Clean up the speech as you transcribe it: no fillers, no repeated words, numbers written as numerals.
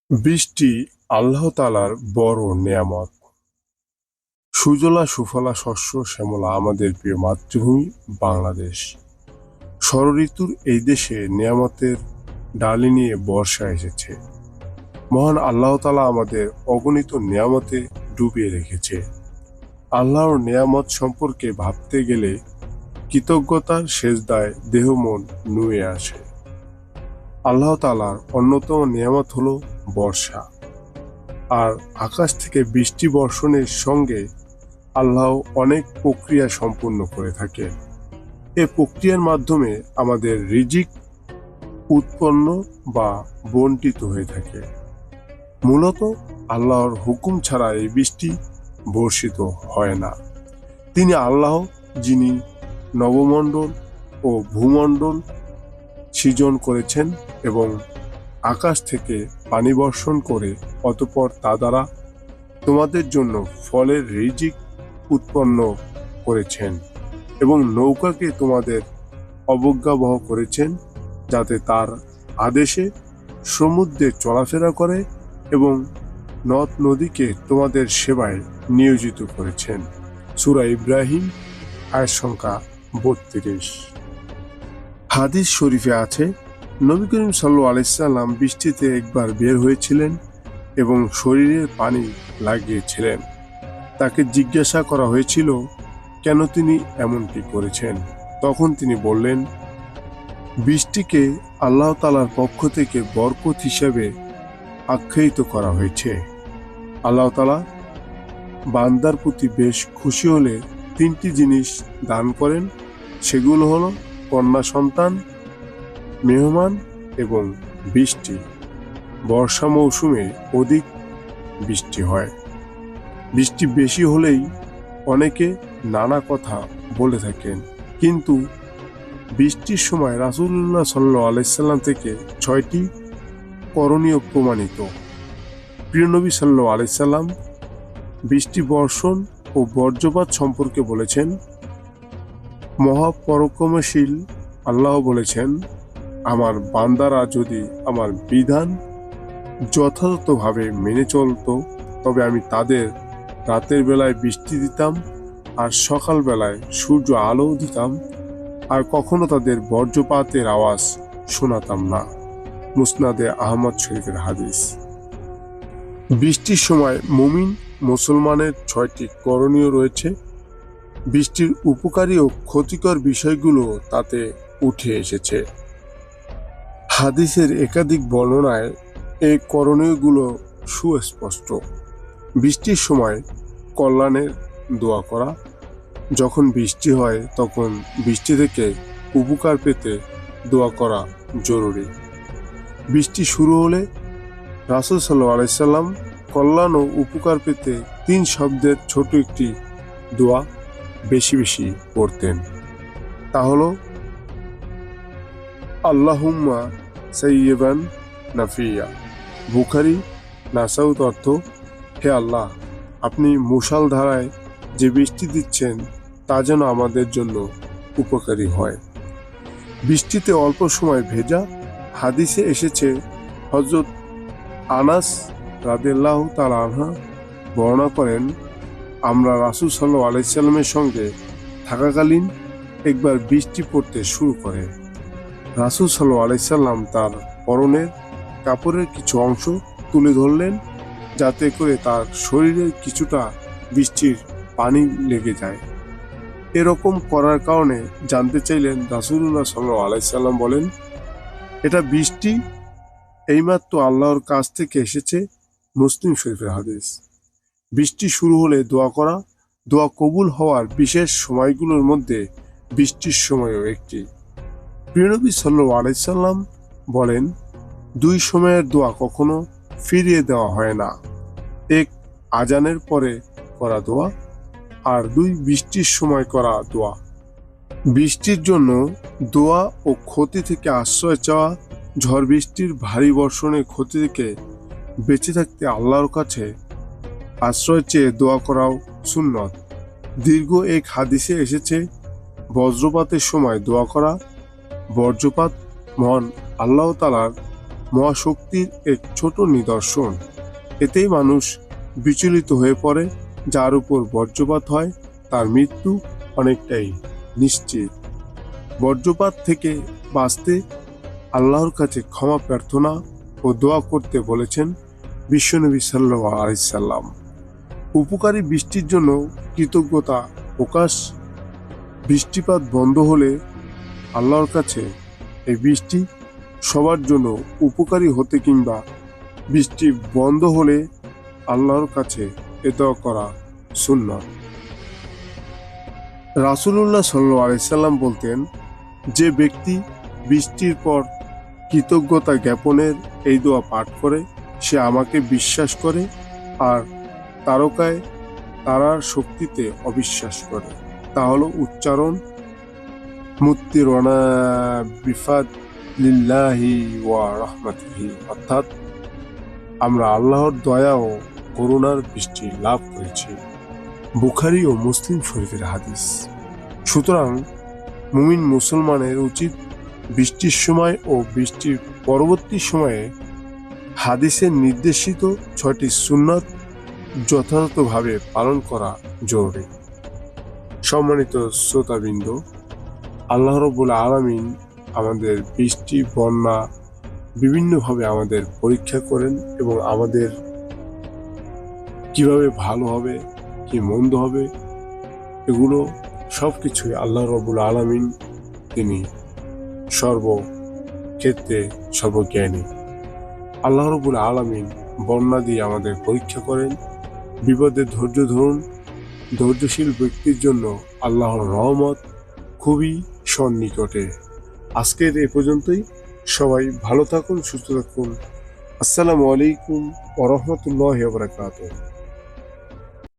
বৃষ্টি আল্লাহ তাআলার বড় নেয়ামত। সুজলা সুফলা শস্য শ্যামলা আমাদের প্রিয় মাতৃভূমি বাংলাদেশ। ষড়ঋতুর এই দেশে নেয়ামতের ডালি নিয়ে বর্ষা এসেছে। মহান আল্লাহ তাআলা আমাদের অগণিত নেয়ামতে ডুবিয়ে রেখেছে। আল্লাহর নেয়ামত সম্পর্কে ভাবতে গেলে কৃতজ্ঞতার সেজদায় দেহ মন নুয়ে আসে। আল্লাহ তাআলার অন্যতম নেয়ামত হলো বর্ষা। আর আকাশ থেকে বৃষ্টি বর্ষণের সঙ্গে আল্লাহ অনেক প্রক্রিয়া সম্পূর্ণ করে থাকে। এই প্রক্রিয়ার মাধ্যমে আমাদের রিজিক উৎপন্ন বা বণ্টিত হয়ে থাকে। মূলত আল্লাহর হুকুম ছাড়া এই বৃষ্টি বর্ষিত হয় না। তিনি আল্লাহ, যিনি নবমণ্ডল ও ভূমণ্ডল সৃজন করেছেন এবং আকাশ থেকে পানি বর্ষণ করে অতঃপর তা দ্বারা তোমাদের জন্য ফলের রিজিক উৎপন্ন করেছেন এবং নৌকাকে তোমাদের অবজ্ঞাবহ করেছেন, যাতে তার আদেশে সমুদ্রে চলাফেরা করে এবং নদ নদীকে তোমাদের সেবায় নিয়োজিত করেছেন। সূরা ইব্রাহিম আয়াত সংখ্যা 32। হাদিস শরীফে আছে, নবী করিম সাল্লাল্লাহু আলাইহি সাল্লাম বৃষ্টিতে একবার বের হয়েছিলেন এবং শরীরে পানি লাগিয়েছিলেন। তাকে জিজ্ঞাসা করা হয়েছিল কেন তিনি এমনটি করেছেন। তখন তিনি বললেন, বৃষ্টিকে আল্লাহ তাআলার পক্ষ থেকে বরকত হিসেবে আখ্যায়িত করা হয়েছে। আল্লাহ তাআলা বান্দার প্রতি বেশ খুশি হলে তিনটি জিনিস দান করেন, সেগুলো হলো কন্যা সন্তান, মেহমান এবং বৃষ্টি। বর্ষা মৌসুমে অধিক বৃষ্টি হয়। বৃষ্টি বেশি হলেই অনেকে নানা কথা বলে থাকেন, কিন্তু বৃষ্টির সময় রাসূলুল্লাহ সাল্লাল্লাহু আলাইহি সাল্লাম থেকে 6টি করণীয় প্রমাণিত। প্রিয় নবী সাল্লাল্লাহু আলাইহি সাল্লাম বৃষ্টি বর্ষণ ও বজ্রপাত সম্পর্কে বলেছেন, মহাপরাক্রমশীল আল্লাহ বলেছেন, আমার বান্দারা যদি আমার বিধান যথাযথভাবে মেনে চলত তবে আমি তাদের রাতের বেলায় বৃষ্টি দিতাম আর সকাল বেলায় সূর্য আলো দিতাম, আর কখনো তাদের বজ্রপাতের আওয়াজ শোনাতাম না। মুসনাদে আহমদ শরীফের হাদিস। বৃষ্টির সময় মুমিন মুসলমানের 6টি করণীয় রয়েছে। বৃষ্টির উপকারী ও ক্ষতিকর বিষয়গুলো তাতে উঠে এসেছে। হাদিসের একাধিক বর্ণনায় এই করণীয়গুলো সুস্পষ্ট। বৃষ্টির সময় কল্যাণের দোয়া করা। যখন বৃষ্টি হয় তখন বৃষ্টি থেকে উপকার পেতে দোয়া করা জরুরি। বৃষ্টি শুরু হলে রাসূল সাল্লাল্লাহু আলাইহি সাল্লাম কল্যাণ ও উপকার পেতে 3 শব্দের ছোট একটি দোয়া বেশি বেশি পড়তেন। তা হলো, আল্লাহুম্মা সাইয়্যিবান নাফিয়া। বুখারী, নাসাউত। অর্থ, হে আল্লাহ, আপনি মুষলধারায় যে বৃষ্টি দিচ্ছেন তা যেন আমাদের জন্য উপকারী হয়। বৃষ্টিতে অল্প সময় ভেজা। হাদিসে এসেছে, হযরত আনাস রাদিয়াল্লাহু তাআলা আনহু বর্ণনা করেন, আমরা রাসূল সাল্লাল্লাহু আলাইহি সাল্লামের সঙ্গে থাকাকালীন একবার বৃষ্টি পড়তে শুরু করে। রাসূল সাল্লাল্লাহু আলাইহি সাল্লাম তার পরনের কাপড়ের কিছু অংশ তুলে ধরলেন, যাতে করে তার শরীরের কিছুটা বৃষ্টির পানি লেগে যায়। এরকম করার কারণে জানতে চাইলেন। রাসূলুল্লাহ সাল্লাল্লাহু আলাইহি সাল্লাম বলেন, এটা বৃষ্টি এইমাত্র আল্লাহর কাছ থেকে এসেছে। মুসলিম শরীফের হাদিস। বৃষ্টি শুরু হলে দোয়া করা। দোয়া কবুল হওয়ার বিশেষ সময়গুলোর মধ্যে বৃষ্টির সময়ও একটি। প্রিয় নবী সাল্লাল্লাহু আলাইহি সাল্লাম বলেন, 2 সময়ের দোয়া কখনো ফিরিয়ে দেওয়া হয় না। 1 আজানের পরে করা দোয়া, আর 2 বৃষ্টির সময় করা দোয়া। বৃষ্টির জন্য দোয়া ও ক্ষতি থেকে আশ্রয় চাওয়া। ঝড় বৃষ্টির ভারী বর্ষণের ক্ষতি থেকে বেঁচে থাকতে আল্লাহর কাছে আশ্রয় চেয়ে দোয়া করাও সুন্নত। দীর্ঘ এক হাদিসে এসেছে, বজ্রপাতের সময় দোয়া করা। বজ্রপাত মহান আল্লাহ তাআলার মহাশক্তির এক ছোট নিদর্শন। এতেই মানুষ বিচলিত হয়ে পড়ে, যার উপর বজ্রপাত হয় তার মৃত্যু অনেকটাই নিশ্চিত। বজ্রপাত থেকে বাঁচতে আল্লাহর কাছে ক্ষমা প্রার্থনা ও দোয়া করতে বলেছেন বিশ্বনবী সাল্লাল্লাহু আলাইহি সাল্লাম। উপকারী বৃষ্টির জন্য কৃতজ্ঞতা প্রকাশ। বৃষ্টিপাত বন্ধ হলে আল্লাহর কাছে এই বৃষ্টি সবার জন্য উপকারী হতে, কিংবা বৃষ্টি বন্ধ হলে আল্লাহর কাছে এ দোয়া করা সুন্নাত। রাসূলুল্লাহ সাল্লাল্লাহু আলাইহি সাল্লাম বলতেন, যে ব্যক্তি বৃষ্টির পর কৃতজ্ঞতা জ্ঞাপনের এই দোয়া পাঠ করে সে আমাকে বিশ্বাস করে আর তারার শক্তিতে অবিশ্বাস করে। তা হলো উচ্চারণ মুত্তিরনা বিফাদলিল্লাহি ওয়া রাহমাতিহি, অর্থাৎ আমরা আল্লাহর দয়া ও করুণার বৃষ্টি লাভ করেছি। বুখারী ও মুসলিম শরীফের হাদিস। সুতরাং মুমিন মুসলমানের উচিত বৃষ্টির সময় ও বৃষ্টির পরবর্তী সময়ে হাদিসের নির্দেশিত 6টি সুন্নাত যথাযথভাবে পালন করা জরুরি। সম্মানিত শ্রোতাবৃন্দ, আল্লাহ রাব্বুল আলামিন আমাদের বৃষ্টি, বন্যা বিভিন্নভাবে আমাদের পরীক্ষা করেন এবং আমাদের কিভাবে ভালো হবে কি মন্দ হবে এগুলো সবকিছুই আল্লাহ রাব্বুল আলামিন, তিনি সর্বক্ষেত্রে সর্বজ্ঞানী। আল্লাহ রাব্বুল আলামিন বন্যা দিয়ে আমাদের পরীক্ষা করেন। বিপদে ধৈর্য ধরুন। ধৈর্যশীল ব্যক্তির জন্য আল্লাহর রহমত খুবই সন্নিকটে। আজকের এ পর্যন্তই। সবাই ভালো থাকুন, সুস্থ থাকুন। আসসালামু আলাইকুম ওয়া রাহমাতুল্লাহি ওয়া বারাকাতুহু।